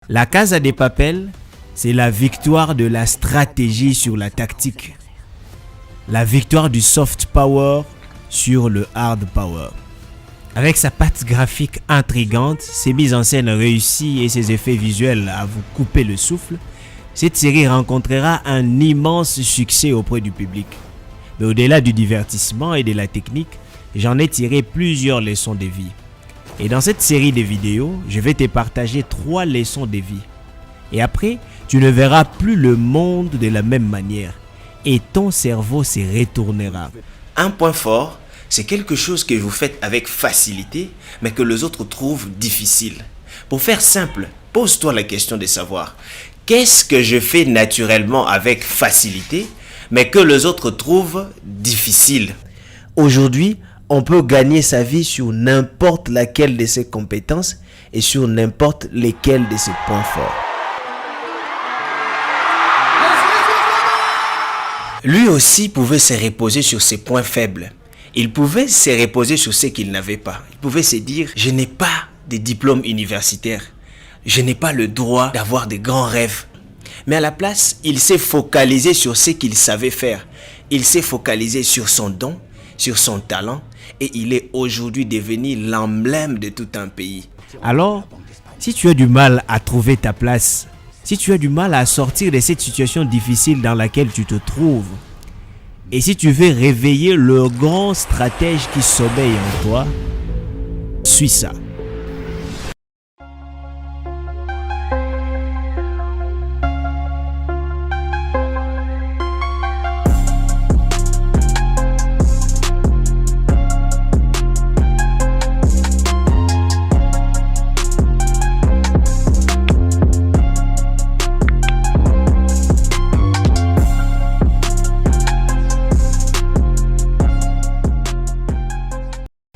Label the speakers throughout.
Speaker 1: La Casa de Papel, c'est la victoire de la stratégie sur la tactique. La victoire du soft power sur le hard power. Avec sa patte graphique intrigante, ses mises en scène réussies et ses effets visuels à vous couper le souffle, cette série rencontrera un immense succès auprès du public. Mais au-delà du divertissement et de la technique, j'en ai tiré plusieurs leçons de vie. Et dans cette série de vidéos, je vais te partager 3 leçons de vie. Et après, tu ne verras plus le monde de la même manière. Et ton cerveau se retournera.
Speaker 2: Un point fort, c'est quelque chose que vous faites avec facilité, mais que les autres trouvent difficile. Pour faire simple, pose-toi la question de savoir qu'est-ce que je fais naturellement avec facilité, mais que les autres trouvent difficile. Aujourd'hui, on peut gagner sa vie sur n'importe laquelle de ses compétences et sur n'importe lesquels de ses points forts. Lui aussi pouvait se reposer sur ses points faibles. Il pouvait se reposer sur ce qu'il n'avait pas. Il pouvait se dire, je n'ai pas de diplôme universitaire. Je n'ai pas le droit d'avoir de grands rêves. Mais à la place, il s'est focalisé sur ce qu'il savait faire. Il s'est focalisé sur son don, sur son talent. Et il est aujourd'hui devenu l'emblème de tout un pays.
Speaker 1: Alors, si tu as du mal à trouver ta place, si tu as du mal à sortir de cette situation difficile dans laquelle tu te trouves, et si tu veux réveiller le grand stratège qui sommeille en toi, suis ça.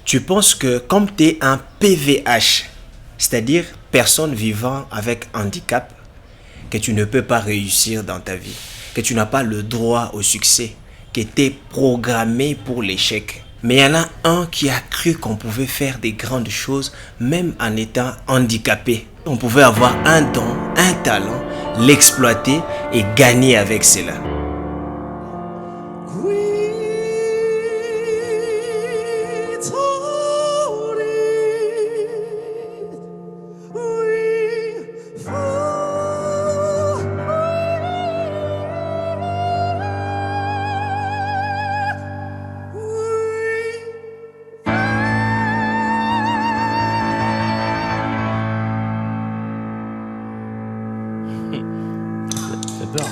Speaker 2: Tu penses que comme tu es un PVH, c'est-à-dire personne vivant avec handicap, que tu ne peux pas réussir dans ta vie, que tu n'as pas le droit au succès, que tu es programmé pour l'échec. Mais il y en a un qui a cru qu'on pouvait faire des grandes choses même en étant handicapé. On pouvait avoir un don, un talent, l'exploiter et gagner avec cela.
Speaker 1: J'adore.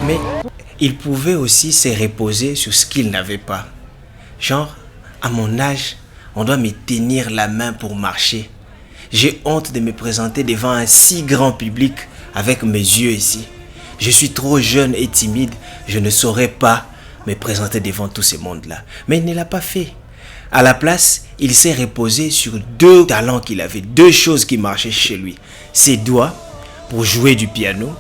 Speaker 2: Mais il pouvait aussi se reposer sur ce qu'il n'avait pas. Genre, à mon âge, on doit me tenir la main pour marcher. J'ai honte de me présenter devant un si grand public avec mes yeux ici. Je suis trop jeune et timide, je ne saurais pas me présenter devant tous ces mondes-là. Mais il ne l'a pas fait. À la place, il s'est reposé sur 2 talents qu'il avait, 2 choses qui marchaient chez lui. Ses doigts pour jouer du piano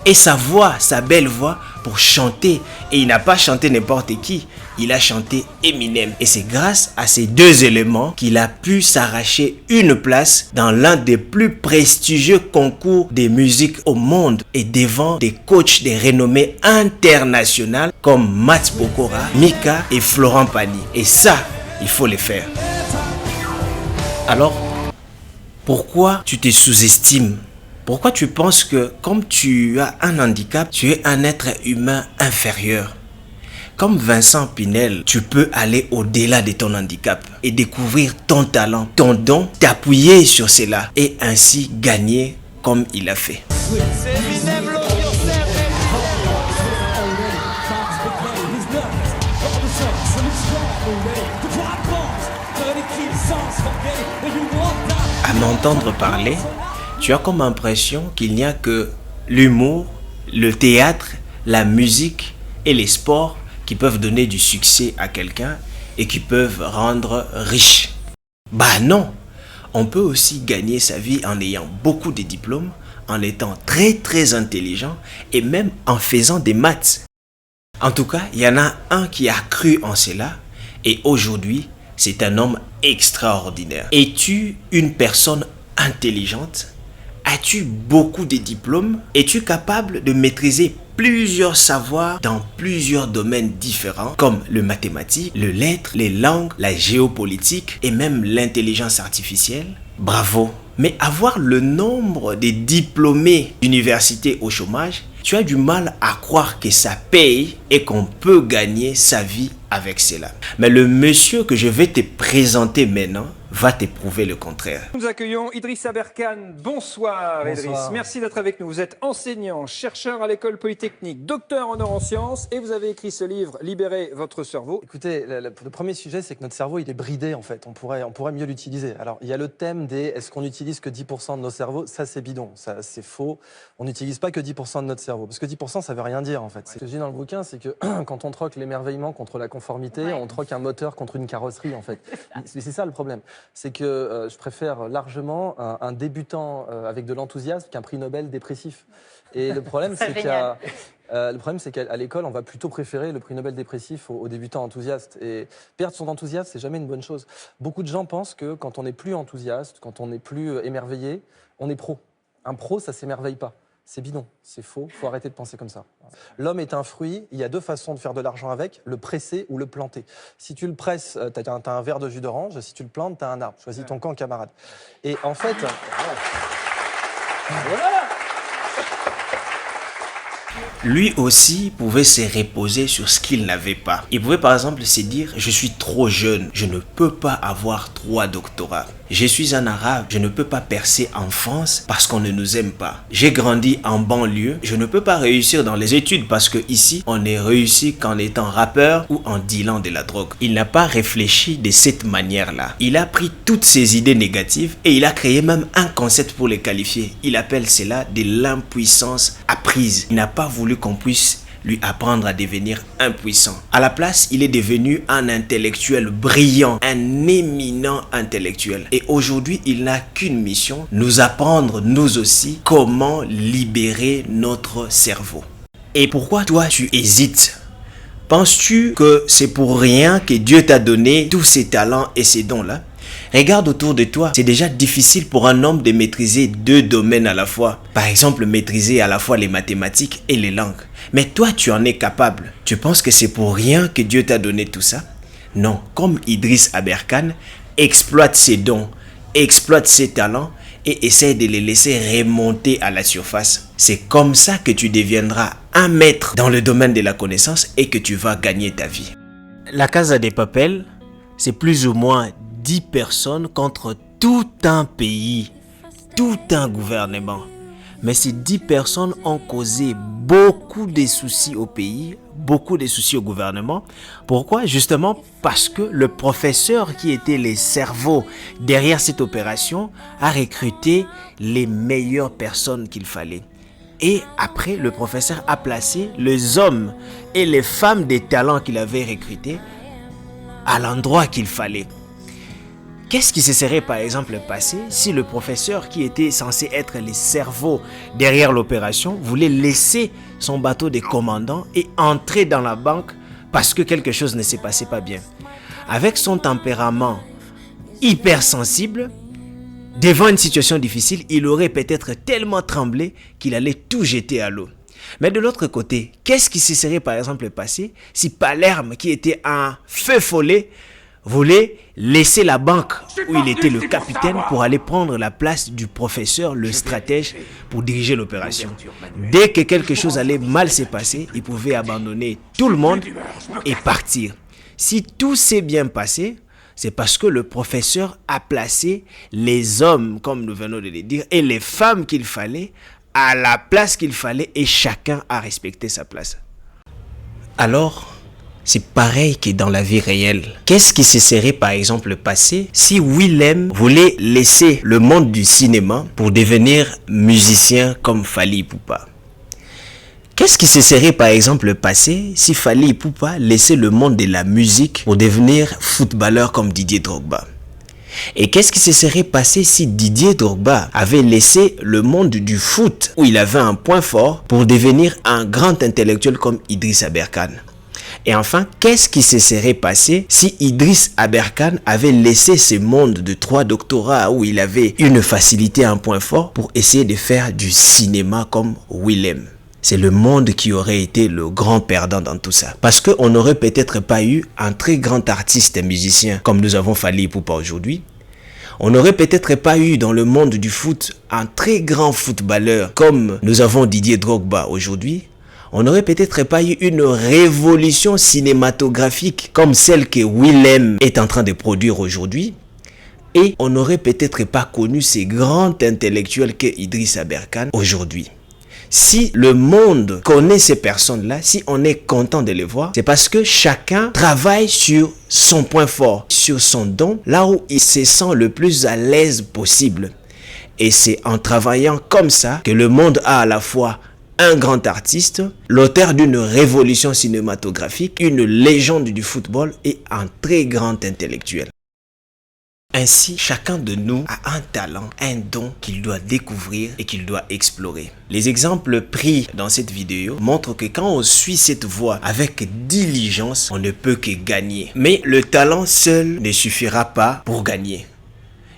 Speaker 2: et sa voix, sa belle voix pour chanter. Et il n'a pas chanté n'importe qui, il a chanté Eminem. Et c'est grâce à ces 2 éléments qu'il a pu s'arracher une place dans l'un des plus prestigieux concours de musique au monde et devant des coachs de renommée internationale comme Mats Pokora, Mika et Florent Pagny. Et ça, il faut le faire. Alors, pourquoi tu te sous-estimes? Pourquoi tu penses que comme tu as un handicap, tu es un être humain inférieur? Comme Vincent Pinel, tu peux aller au-delà de ton handicap et découvrir ton talent, ton don, t'appuyer sur cela et ainsi gagner comme il a fait. À m'entendre parler, tu as comme impression qu'il n'y a que l'humour, le théâtre, la musique et les sports qui peuvent donner du succès à quelqu'un et qui peuvent rendre riche. Bah non, on peut aussi gagner sa vie en ayant beaucoup de diplômes, en étant très intelligent et même en faisant des maths. En tout cas, il y en a un qui a cru en cela et aujourd'hui, c'est un homme extraordinaire. Es-tu une personne intelligente? As-tu beaucoup de diplômes? Es-tu capable de maîtriser plusieurs savoirs dans plusieurs domaines différents comme le mathématique, le lettres, les langues, la géopolitique et même l'intelligence artificielle? Bravo! Mais avoir le nombre de diplômés d'université au chômage, tu as du mal à croire que ça paye et qu'on peut gagner sa vie avec cela. Mais le monsieur que je vais te présenter maintenant va te prouver le contraire.
Speaker 3: Nous accueillons Idriss Aberkane. Bonsoir,
Speaker 4: Bonsoir.
Speaker 3: Idriss. Merci d'être avec nous. Vous êtes enseignant, chercheur à l'école polytechnique, docteur en neurosciences et vous avez écrit ce livre, Libérez votre cerveau.
Speaker 4: Écoutez, le premier sujet, c'est que notre cerveau, il est bridé en fait. On pourrait mieux l'utiliser. Alors, il y a le thème des est-ce qu'on n'utilise que 10% de nos cerveaux? Ça, c'est bidon. Ça, c'est faux. On n'utilise pas que 10% de notre cerveau. Parce que 10%, ça veut rien dire en fait. Ce que je dis dans le bouquin, c'est que quand on troque l'émerveillement contre la conformité, on troque un moteur contre une carrosserie en fait. C'est ça le problème. C'est que je préfère largement un débutant avec de l'enthousiasme qu'un prix Nobel dépressif. Et le problème, c'est qu'à l'école, on va plutôt préférer le prix Nobel dépressif aux débutants enthousiastes. Et perdre son enthousiasme, c'est jamais une bonne chose. Beaucoup de gens pensent que quand on n'est plus enthousiaste, quand on n'est plus émerveillé, on est pro. Un pro, ça s'émerveille pas. C'est bidon, c'est faux, faut arrêter de penser comme ça. L'homme est un fruit, il y a 2 façons de faire de l'argent avec, le presser ou le planter. Si tu le presses, t'as un verre de jus d'orange, si tu le plantes, t'as un arbre. Choisis ton camp, camarade. Et en fait...
Speaker 2: Lui aussi pouvait se reposer sur ce qu'il n'avait pas. Il pouvait par exemple se dire « Je suis trop jeune, je ne peux pas avoir 3 doctorats. Je suis un arabe, je ne peux pas percer en France parce qu'on ne nous aime pas. J'ai grandi en banlieue, je ne peux pas réussir dans les études parce que ici, on est réussi qu'en étant rappeur ou en dealant de la drogue. » Il n'a pas réfléchi de cette manière-là. Il a pris toutes ces idées négatives et il a créé même un concept pour les qualifier. Il appelle cela de l'impuissance apprise. Il n'a pas voulu qu'on puisse lui apprendre à devenir impuissant. À la place, il est devenu un intellectuel brillant, un éminent intellectuel. Et aujourd'hui, il n'a qu'une mission, nous apprendre, nous aussi, comment libérer notre cerveau. Et pourquoi toi, tu hésites? Penses-tu que c'est pour rien que Dieu t'a donné tous ces talents et ces dons-là? Regarde autour de toi, c'est déjà difficile pour un homme de maîtriser 2 domaines à la fois. Par exemple, maîtriser à la fois les mathématiques et les langues. Mais toi, tu en es capable. Tu penses que c'est pour rien que Dieu t'a donné tout ça? Non, comme Idriss Aberkane, exploite ses dons, exploite ses talents et essaie de les laisser remonter à la surface. C'est comme ça que tu deviendras un maître dans le domaine de la connaissance et que tu vas gagner ta vie. La Casa de Papel, c'est plus ou moins 10 personnes contre tout un pays, tout un gouvernement. Mais ces 10 personnes ont causé beaucoup de soucis au pays, beaucoup de soucis au gouvernement. Pourquoi? Justement parce que le professeur qui était le cerveau derrière cette opération a recruté les meilleures personnes qu'il fallait. Et après, le professeur a placé les hommes et les femmes des talents qu'il avait recrutés à l'endroit qu'il fallait. Qu'est-ce qui se serait par exemple passé si le professeur, qui était censé être le cerveau derrière l'opération, voulait laisser son bateau de commandant et entrer dans la banque parce que quelque chose ne s'est passé pas bien? Avec son tempérament hypersensible, devant une situation difficile, il aurait peut-être tellement tremblé qu'il allait tout jeter à l'eau. Mais de l'autre côté, qu'est-ce qui se serait par exemple passé si Palerme, qui était un feu follet, voulait laisser la banque où il était le capitaine pour aller prendre la place du professeur, le stratège, pour diriger l'opération? Dès que quelque chose allait mal se passer, il pouvait abandonner tout le monde et partir. Si tout s'est bien passé, c'est parce que le professeur a placé les hommes, comme nous venons de le dire, et les femmes qu'il fallait à la place qu'il fallait, et chacun a respecté sa place. Alors, c'est pareil que dans la vie réelle. Qu'est-ce qui se serait par exemple passé si Willem voulait laisser le monde du cinéma pour devenir musicien comme Fally Ipupa? Qu'est-ce qui se serait par exemple passé si Fally Ipupa laissait le monde de la musique pour devenir footballeur comme Didier Drogba? Et qu'est-ce qui se serait passé si Didier Drogba avait laissé le monde du foot, où il avait un point fort, pour devenir un grand intellectuel comme Idriss Aberkane? Et enfin, qu'est-ce qui se serait passé si Idriss Aberkane avait laissé ce monde de 3 doctorats où il avait une facilité, un point fort, pour essayer de faire du cinéma comme Willem? C'est le monde qui aurait été le grand perdant dans tout ça. Parce qu'on n'aurait peut-être pas eu un très grand artiste et musicien comme nous avons Fally Ipupa aujourd'hui. On n'aurait peut-être pas eu dans le monde du foot un très grand footballeur comme nous avons Didier Drogba aujourd'hui. On n'aurait peut-être pas eu une révolution cinématographique comme celle que Willem est en train de produire aujourd'hui. Et on n'aurait peut-être pas connu ces grands intellectuels que Idriss Aberkane aujourd'hui. Si le monde connaît ces personnes-là, si on est content de les voir, c'est parce que chacun travaille sur son point fort, sur son don, là où il se sent le plus à l'aise possible. Et c'est en travaillant comme ça que le monde a à la fois un grand artiste, l'auteur d'une révolution cinématographique, une légende du football et un très grand intellectuel. Ainsi, chacun de nous a un talent, un don qu'il doit découvrir et qu'il doit explorer. Les exemples pris dans cette vidéo montrent que quand on suit cette voie avec diligence, on ne peut que gagner. Mais le talent seul ne suffira pas pour gagner.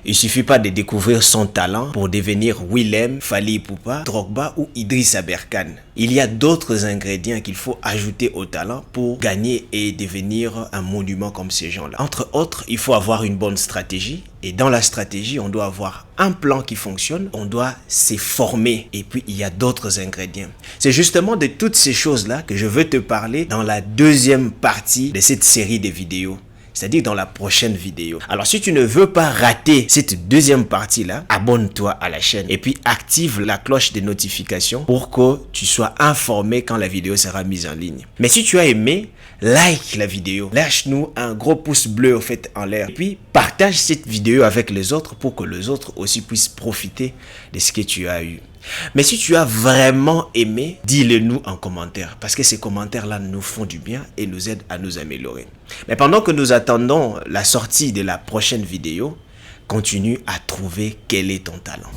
Speaker 2: Il ne suffit pas de découvrir son talent pour devenir Willem, Fally Ipupa, Drogba ou Idriss Aberkane. Il y a d'autres ingrédients qu'il faut ajouter au talent pour gagner et devenir un monument comme ces gens-là. Entre autres, il faut avoir une bonne stratégie. Et dans la stratégie, on doit avoir un plan qui fonctionne. On doit se former. Et puis, il y a d'autres ingrédients. C'est justement de toutes ces choses-là que je veux te parler dans la deuxième partie de cette série de vidéos. C'est-à-dire dans la prochaine vidéo. Alors si tu ne veux pas rater cette deuxième partie-là, abonne-toi à la chaîne et puis active la cloche des notifications pour que tu sois informé quand la vidéo sera mise en ligne. Mais si tu as aimé, like la vidéo, lâche-nous un gros pouce bleu au fait en l'air et puis partage cette vidéo avec les autres pour que les autres aussi puissent profiter de ce que tu as eu. Mais si tu as vraiment aimé, dis-le nous en commentaire parce que ces commentaires-là nous font du bien et nous aident à nous améliorer. Mais pendant que nous attendons la sortie de la prochaine vidéo, continue à trouver quel est ton talent.